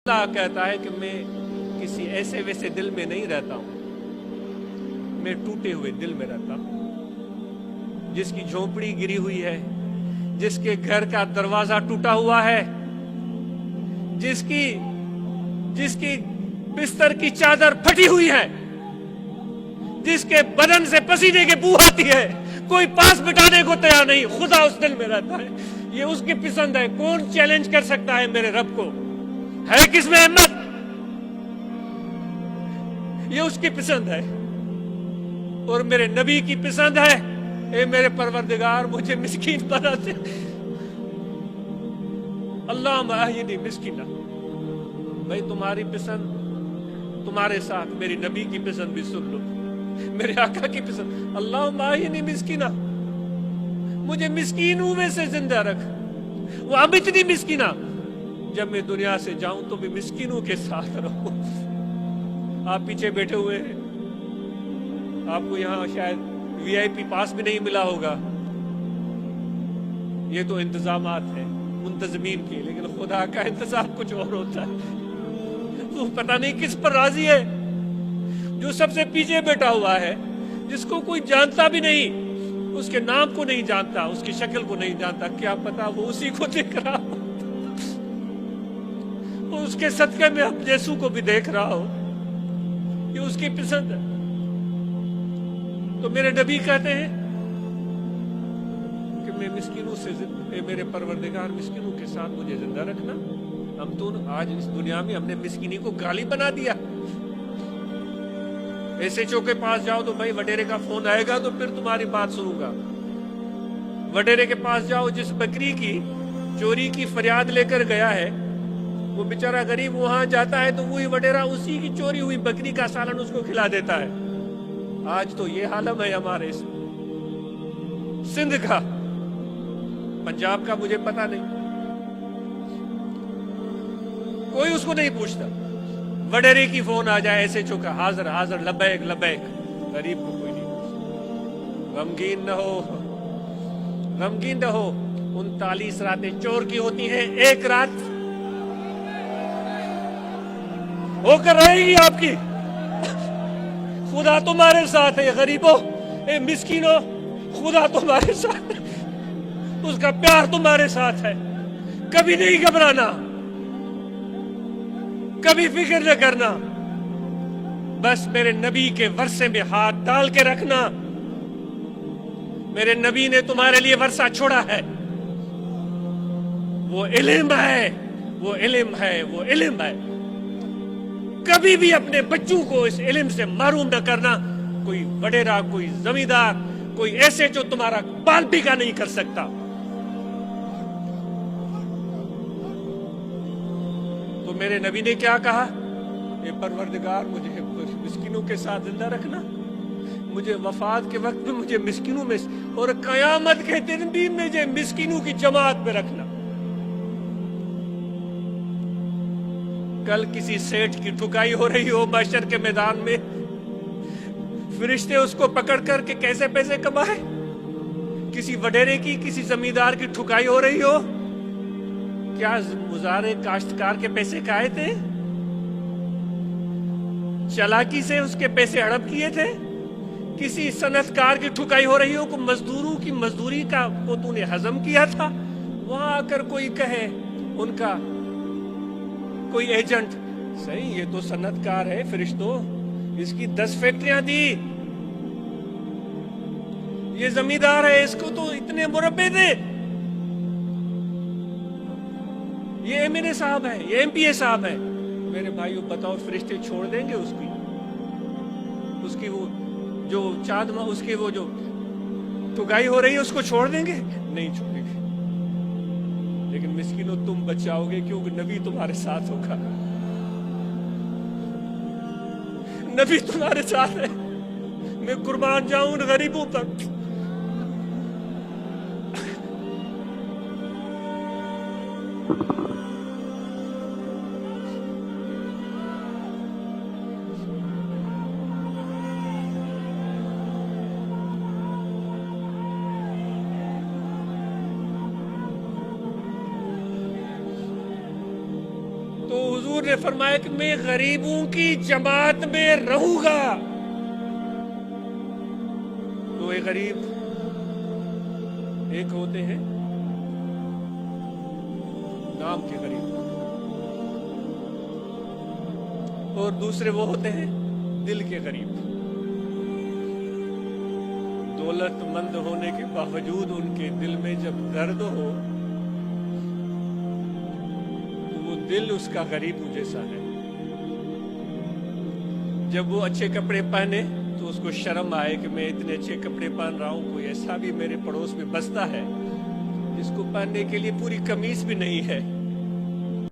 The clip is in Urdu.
اللہ کہتا ہے کہ میں کسی ایسے ویسے دل میں نہیں رہتا ہوں، میں ٹوٹے ہوئے دل میں رہتا ہوں، جس کی جھونپڑی گری ہوئی ہے، جس کے گھر کا دروازہ ٹوٹا ہوا ہے، جس کی بستر کی چادر پھٹی ہوئی ہے، جس کے بدن سے پسینے کی بو آتی ہے، کوئی پاس بٹانے کو تیار نہیں، خدا اس دل میں رہتا ہے۔ یہ اس کی پسند ہے۔ کون چیلنج کر سکتا ہے میرے رب کو؟ ہے کس میں ہمت؟ یہ اس کی پسند ہے اور میرے نبی کی پسند ہے۔ اے میرے پروردگار، مجھے مسکین بنا دے۔ اللہم احینی مسکینہ۔ بھائی تمہاری پسند تمہارے ساتھ، میری نبی کی پسند بھی سن لو، میرے آقا کی پسند۔ اللہم احینی مسکینہ، مجھے مسکینوں میں سے زندہ رکھ۔ وہ اب اتنی مسکینہ، جب میں دنیا سے جاؤں تو بھی مسکینوں کے ساتھ رہوں۔ آپ پیچھے بیٹھے ہوئے ہیں، آپ کو یہاں شاید وی آئی پی پاس بھی نہیں ملا ہوگا، یہ تو انتظامات ہیں منتظمین کے، لیکن خدا کا انتظام کچھ اور ہوتا ہے۔ وہ پتہ نہیں کس پر راضی ہے، جو سب سے پیچھے بیٹھا ہوا ہے، جس کو کوئی جانتا بھی نہیں، اس کے نام کو نہیں جانتا، اس کی شکل کو نہیں جانتا، کیا پتا وہ اسی کو دیکھ رہا ہو، اس کے صدقے میں اب یسوع کو بھی دیکھ رہا ہو۔ یہ اس کی پسند ہے۔ تو میرے نبی کہتے ہیں کہ میں مسکینوں سے میرے پروردگار مسکینوں کے ساتھ مجھے زندہ رکھنا۔ ہم تو آج اس دنیا میں ہم نے مسکینی کو گالی بنا دیا۔ ایسے چوکے پاس جاؤ تو بھائی وڈیرے کا فون آئے گا تو پھر تمہاری بات سنوں گا۔ وڈیرے کے پاس جاؤ، جس بکری کی چوری کی فریاد لے کر گیا ہے، وہ بیچارہ غریب وہاں جاتا ہے تو وہی وڈیرا اسی کی چوری ہوئی بکری کا سالن اس کو کھلا دیتا ہے۔ آج تو یہ حالم ہے ہمارے سندھ کا، پنجاب کا مجھے پتا نہیں، کوئی اس کو نہیں پوچھتا۔ وڈیرے کی فون آ جائے ایسے چوکا، حاضر حاضر، لبیک لبیک، غریب کو کوئی نہیں پوچھتا۔ غمگین نہ ہو، غمگین نہ ہو، 39 راتیں چور کی ہوتی ہیں، ایک رات ہو کر رہے گی آپ کی۔ خدا تمہارے ساتھ ہے غریبوں، اے مسکینوں، خدا تمہارے ساتھ ہے، اس کا پیار تمہارے ساتھ ہے۔ کبھی نہیں گھبرانا، کبھی فکر نہ کرنا، بس میرے نبی کے ورثے میں ہاتھ ڈال کے رکھنا۔ میرے نبی نے تمہارے لیے ورثہ چھوڑا ہے، وہ علم ہے، وہ علم ہے، وہ علم ہے۔ کبھی بھی اپنے بچوں کو اس علم سے محروم نہ کرنا۔ کوئی وڈیرا، کوئی زمیندار، کوئی ایسے جو تمہارا بال بھیگا نہیں کر سکتا۔ تو میرے نبی نے کیا کہا؟ اے پروردگار، مجھے مسکینوں کے ساتھ زندہ رکھنا، مجھے وفات کے وقت میں مجھے مسکینوں میں، اور قیامت کے دن بھی مجھے مسکینوں کی جماعت میں رکھنا۔ کل کسی سیٹھ کی ٹھکائی ہو رہی ہو محشر کے میدان میں، فرشتے اس کو پکڑ کر کے کیسے پیسے کمائے، کسی وڈیرے کی، کسی زمیندار کی ٹھکائی ہو رہی ہو، کیا مزارے کاشتکار کے پیسے کھائے تھے، چالاکی سے اس کے پیسے ہڑپ کیے تھے، کسی صنعت کار کی ٹھکائی ہو رہی ہو، کو مزدوروں کی مزدوری کا کو تو نے ہضم کیا تھا، وہاں آ کر کوئی کہے ان کا کوئی ایجنٹ، صحیح یہ تو صنعت کار ہے فرشتوں، اس کی 10 فیکٹریاں دی، یہ زمیندار ہے، اس کو تو اتنے مربے دے، یہ ایم این اے صاحب ہے، یہ ایم پی اے صاحب ہے۔ میرے بھائیو بتاؤ، فرشتے چھوڑ دیں گے اس کی وہ جو چاند ماں، اس کی وہ جو ٹھگائی ہو رہی ہے، اس کو چھوڑ دیں گے؟ نہیں چھوڑیں گے۔ لیکن مسکینوں تم بچ جاؤ گے، کیونکہ نبی تمہارے ساتھ ہوگا، نبی تمہارے ساتھ ہے۔ میں قربان جاؤں ان غریبوں پر۔ تو حضور نے فرمایا کہ میں غریبوں کی جماعت میں رہوں گا. تو یہ غریب ایک ہوتے ہیں نام کے غریب، اور دوسرے وہ ہوتے ہیں دل کے غریب. دولت مند ہونے کے باوجود ان کے دل میں جب درد ہو تو وہ دل اس کا غریب جیسا ہے. جب وہ اچھے کپڑے پہنے تو اس کو شرم آئے کہ میں اتنے اچھے کپڑے پہن رہا ہوں، کوئی ایسا بھی میرے پڑوس میں بستا ہے جس کو پہننے کے لیے پوری قمیص بھی نہیں ہے.